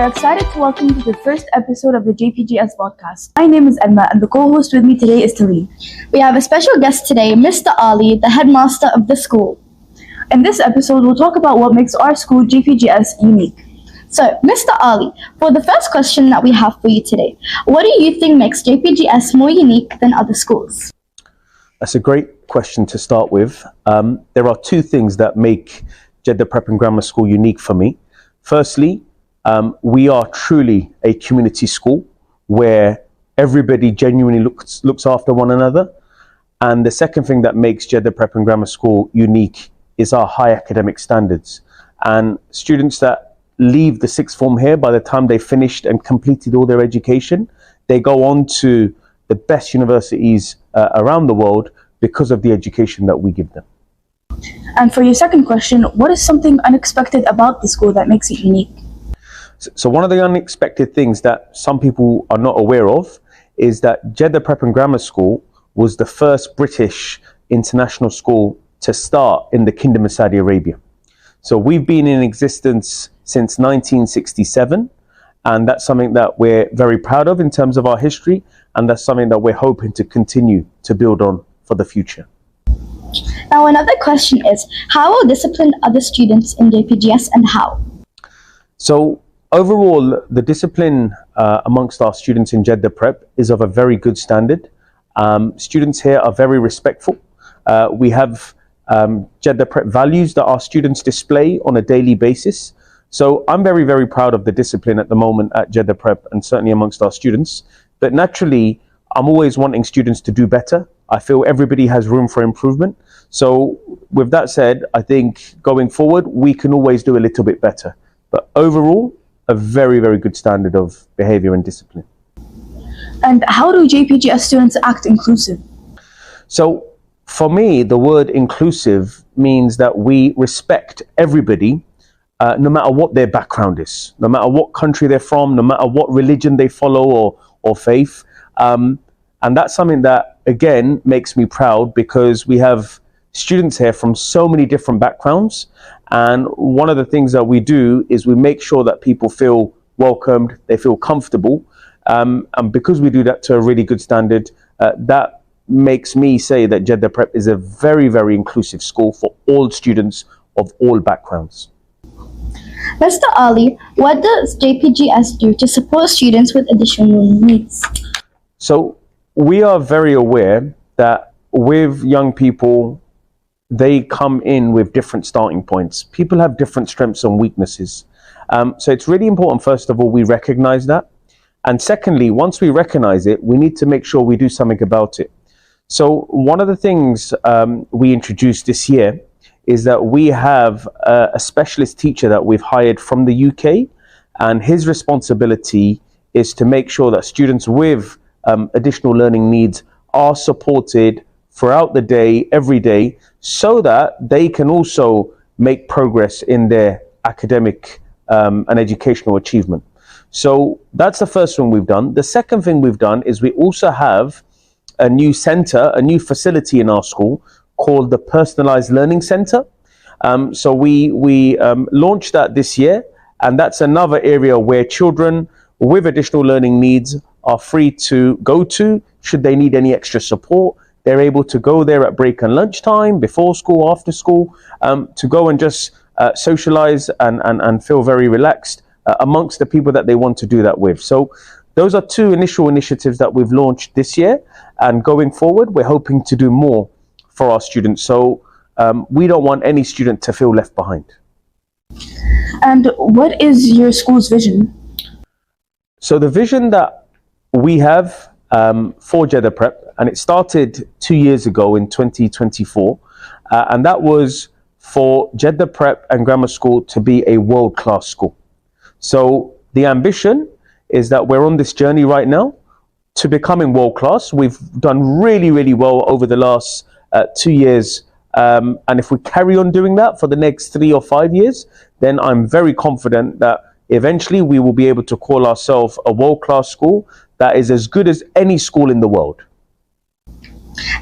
are excited to welcome you to the first episode of the JPGS Vodcast. My name is Edma, and the co-host with me today is Taleen. We have a special guest today, Mr. Ali, the headmaster of the school. In this episode, we'll talk about what makes our school, JPGS, unique. So, Mr. Ali, for the first question that we have for you today, what do you think makes JPGS more unique than other schools? That's a great question to start with. There are two things that make Jeddah Prep and Grammar School unique for me. Firstly, we are truly a community school where everybody genuinely looks after one another. And the second thing that makes Jeddah Prep and Grammar School unique is our high academic standards. And students that leave the sixth form here, by the time they finished and completed all their education, they go on to the best universities around the world because of the education that we give them. And for your second question, what is something unexpected about the school that makes it unique? So one of the unexpected things that some people are not aware of is that Jeddah Prep and Grammar School was the first British international school to start in the Kingdom of Saudi Arabia. So we've been in existence since 1967, and that's something that we're very proud of in terms of our history, and that's something that we're hoping to continue to build on for the future. Now, another question is, how well disciplined are the students in JPGS and how? So overall, the discipline amongst our students in Jeddah Prep is of a very good standard. Students here are very respectful. We have Jeddah Prep values that our students display on a daily basis. So I'm very, very proud of the discipline at the moment at Jeddah Prep and certainly amongst our students. But naturally, I'm always wanting students to do better. I feel everybody has room for improvement. So with that said, I think going forward, we can always do a little bit better. But overall, a very, very good standard of behavior and discipline. And how do JPGS students act inclusive? So for me, the word inclusive means that we respect everybody, no matter what their background is, no matter what country they're from, no matter what religion they follow or faith. And that's something that, again, makes me proud because we have students here from so many different backgrounds. And one of the things that we do is we make sure that people feel welcomed, they feel comfortable. And because we do that to a really good standard, that makes me say that Jeddah Prep is a very, very inclusive school for all students of all backgrounds. Mr. Ali, what does JPGS do to support students with additional needs? So we are very aware that with young people, they come in with different starting points. People have different strengths and weaknesses. So it's really important, first of all, we recognize that. And secondly, once we recognize it, we need to make sure we do something about it. So one of the things we introduced this year is that we have a specialist teacher that we've hired from the UK, and his responsibility is to make sure that students with additional learning needs are supported throughout the day, every day, so that they can also make progress in their academic and educational achievement. So that's the first thing we've done. The second thing we've done is we also have a new center, a new facility in our school called the Personalized Learning Center. So we launched that this year, and that's another area where children with additional learning needs are free to go to should they need any extra support. They're able to go there at break and lunchtime, before school, after school, to go and just socialize and feel very relaxed amongst the people that they want to do that with. So those are two initial initiatives that we've launched this year, and going forward, we're hoping to do more for our students. So we don't want any student to feel left behind. And what is your school's vision? So the vision that we have for Jeddah Prep, and it started 2 years ago in 2024, and that was for Jeddah Prep and Grammar School to be a world-class school. So the ambition is that we're on this journey right now to becoming world-class. We've done really, really well over the last 2 years. And if we carry on doing that for the next 3 or 5 years, then I'm very confident that eventually we will be able to call ourselves a world-class school that is as good as any school in the world.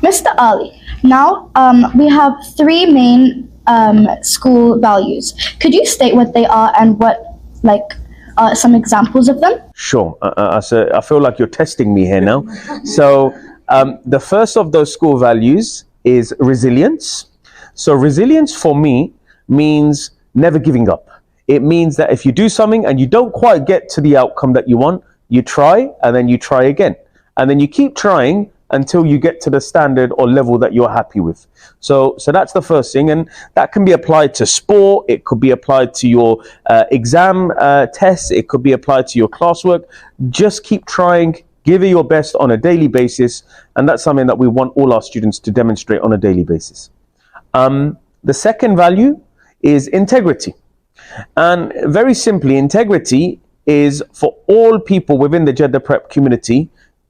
Mr. Ali, now we have three main school values. Could you state what they are and what some examples of them? Sure. So I feel like you're testing me here now. So the first of those school values is resilience. So resilience for me means never giving up. It means that if you do something and you don't quite get to the outcome that you want, you try and then you try again. And then you keep trying until you get to the standard or level that you're happy with. So that's the first thing. And that can be applied to sport. It could be applied to your exam tests. It could be applied to your classwork. Just keep trying, give it your best on a daily basis. And that's something that we want all our students to demonstrate on a daily basis. The second value is integrity. And very simply, integrity is for all people within the Jeddah Prep community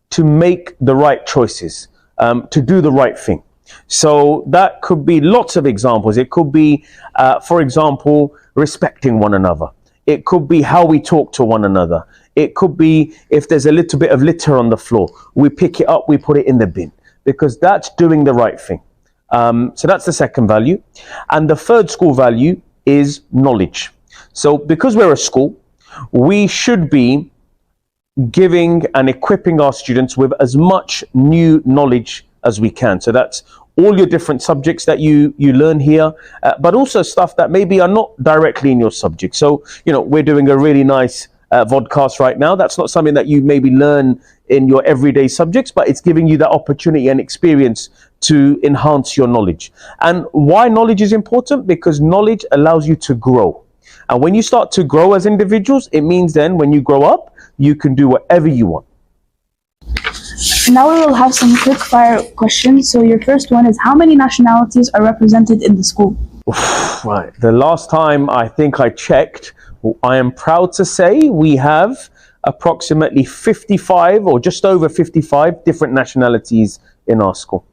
to make the right choices, to do the right thing. So that could be lots of examples. It could be, for example, respecting one another. It could be how we talk to one another. It could be if there's a little bit of litter on the floor, we pick it up, we put it in the bin, because that's doing the right thing. So that's the second value. And the third school value is knowledge. So because we're a school, we should be giving and equipping our students with as much new knowledge as we can. So that's all your different subjects that you learn here, but also stuff that maybe are not directly in your subject. So, we're doing a really nice vodcast right now. That's not something that you maybe learn in your everyday subjects, but it's giving you that opportunity and experience to enhance your knowledge. And why knowledge is important? Because knowledge allows you to grow. And when you start to grow as individuals, it means then when you grow up, you can do whatever you want. Now we will have some quick fire questions. So your first one is, how many nationalities are represented in the school? Right. The last time I think I checked, I am proud to say we have approximately 55 or just over 55 different nationalities in our school.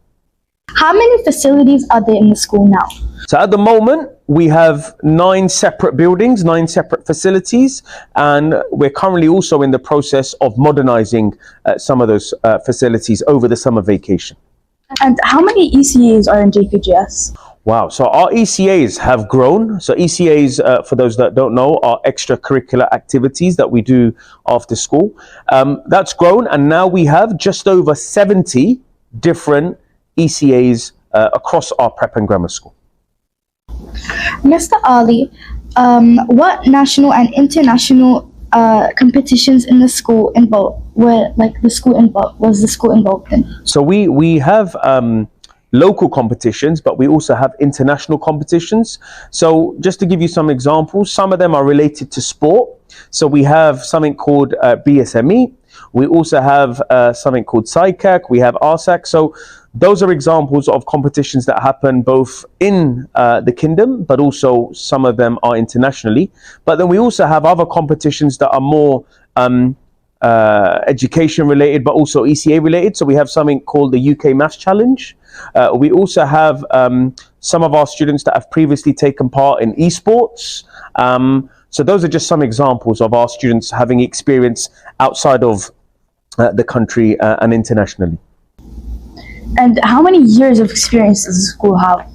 How many facilities are there in the school now? So at the moment, we have 9 separate buildings, 9 separate facilities, and we're currently also in the process of modernizing some of those facilities over the summer vacation. And how many ECAs are in JPGS? Wow, so our ECAs have grown. So ECAs, for those that don't know, are extracurricular activities that we do after school. That's grown, and now we have just over 70 different ECAs across our prep and grammar school. Mr. Ali, what national and international competitions in the school was the school involved in? So we have local competitions, but we also have international competitions. So just to give you some examples, some of them are related to sport. So we have something called BSME. We also have something called SICAC. We have RSAC. So those are examples of competitions that happen both in the kingdom, but also some of them are internationally. But then we also have other competitions that are more education related, but also ECA related. So we have something called the UK Maths Challenge. We also have some of our students that have previously taken part in esports. So those are just some examples of our students having experience outside of the country and internationally. And how many years of experience does the school have?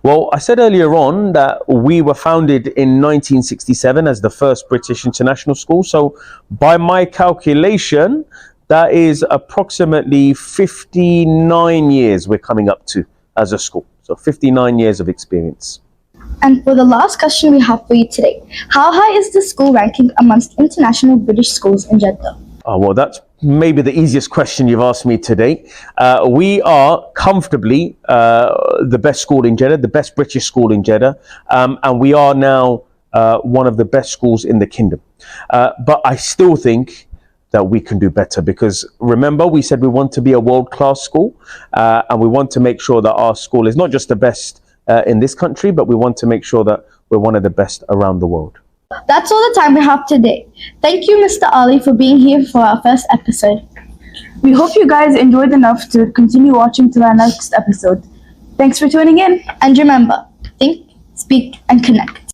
Well, I said earlier on that we were founded in 1967 as the first British international school. So by my calculation, that is approximately 59 years we're coming up to as a school. So 59 years of experience. And for the last question we have for you today, how high is the school ranking amongst international British schools in Jeddah? Oh, well, that's maybe the easiest question you've asked me today. We are comfortably the best school in Jeddah, the best British school in Jeddah, and we are now one of the best schools in the kingdom. But I still think that we can do better, because remember, we said we want to be a world-class school, and we want to make sure that our school is not just the best in this country, but we want to make sure that we're one of the best around the world. That's all the time we have today. Thank you, Mr. Ali, for being here for our first episode. We hope you guys enjoyed enough to continue watching till our next episode. Thanks for tuning in. And remember, think, speak, and connect.